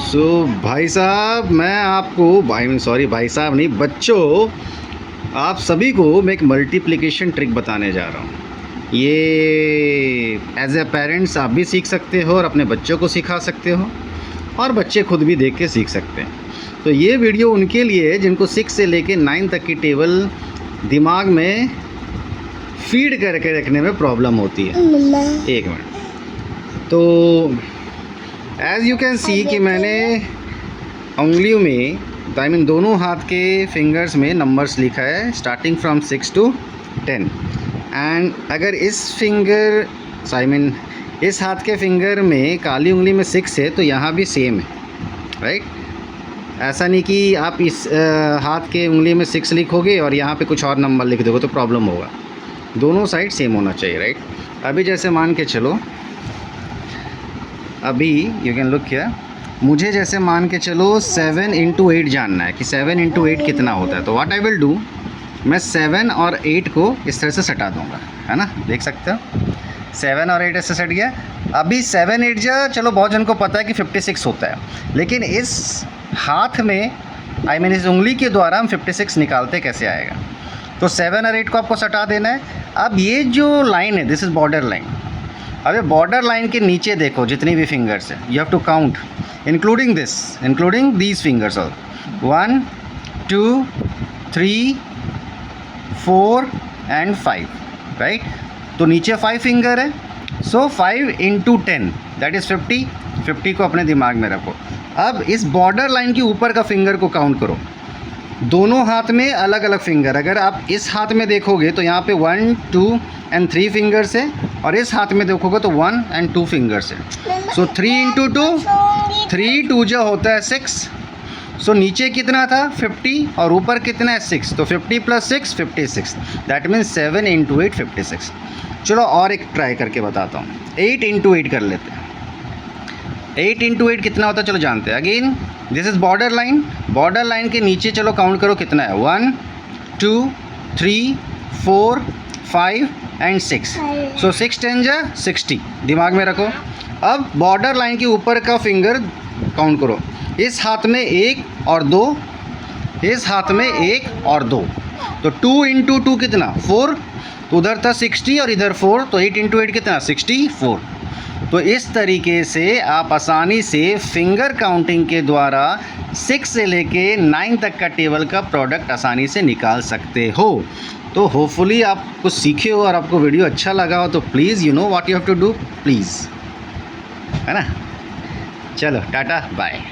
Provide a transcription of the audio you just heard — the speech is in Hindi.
सो भाई साहब, मैं आपको भाई साहब नहीं, बच्चों, आप सभी को मैं एक मल्टीप्लिकेशन ट्रिक बताने जा रहा हूँ। ये एज ए पेरेंट्स आप भी सीख सकते हो और अपने बच्चों को सिखा सकते हो, और बच्चे खुद भी देख के सीख सकते हैं। तो ये वीडियो उनके लिए है जिनको 6 से लेके 9 तक की टेबल दिमाग में फीड करके रखने में प्रॉब्लम होती है। एक मिनट। तो एज़ यू कैन सी कि मैंने उंगलियों में दोनों हाथ के फिंगर्स में नंबर्स लिखा है, स्टार्टिंग फ्रॉम 6 to 10। एंड अगर इस इस हाथ के फिंगर में काली उंगली में 6 है तो यहाँ भी सेम है, राइट। ऐसा नहीं कि आप इस हाथ के उंगली में 6 लिखोगे और यहाँ पे कुछ और नंबर लिख दोगे तो प्रॉब्लम होगा। दोनों साइड सेम होना चाहिए, राइट। अभी जैसे मान के चलो, अभी यू कैन लुक हियर, मुझे जैसे मान के चलो 7 into 8 जानना है कि 7 into 8 कितना होता है। तो व्हाट आई विल डू, मैं 7 और 8 को इस तरह से सटा दूंगा, है ना। देख सकते हो 7 और 8 ऐसे सट गया। अभी 7 8 जा, चलो बहुत जन को पता है कि 56 होता है, लेकिन इस हाथ में इस उंगली के द्वारा हम 56 निकालते कैसे आएगा। तो 7 और 8 को आपको सटा देना है। अब ये जो लाइन है, दिस इज़ बॉर्डर लाइन। अब ये बॉर्डर लाइन के नीचे देखो जितनी भी फिंगर्स है, you have to count including these fingers all 1 2 3 4 and 5, right. तो नीचे 5 फिंगर है, सो 5 into 10 दैट इज़ 50। 50 को अपने दिमाग में रखो। अब इस बॉर्डर लाइन के ऊपर का फिंगर को काउंट करो। दोनों हाथ में अलग अलग फिंगर, अगर आप इस हाथ में देखोगे तो यहाँ पे 1 2 and 3 फिंगर्स है, और इस हाथ में देखोगे तो 1 and 2 फिंगर्स है। सो 3 into 2, 3 2 जो होता है 6। सो नीचे कितना था 50 और ऊपर कितना है 6, तो 50 + 6 56, दैट मीन्स 7 into 8 56। चलो और एक ट्राई करके बताता हूँ, 8 into 8 कर लेते हैं। 8 into 8 कितना होता है, चलो जानते हैं। Again this is border line के नीचे चलो काउंट करो कितना है, 1 2 3 4 5 and 6। सो 6 10 जा 60, दिमाग में रखो। अब बॉर्डर लाइन के ऊपर का फिंगर काउंट करो। इस हाथ में 1 और 2, इस हाथ में 1 और 2, तो 2 into 2 कितना 4, तो उधर था 60 और इधर 4, तो 8 into 8 कितना 64। तो इस तरीके से आप आसानी से फिंगर काउंटिंग के द्वारा 6 से लेके 9 तक का टेबल का प्रोडक्ट आसानी से निकाल सकते हो। तो होपफुली आप कुछ सीखे हो और आपको वीडियो अच्छा लगा हो, तो please you know what you have to do, please, है ना। चलो टाटा बाय।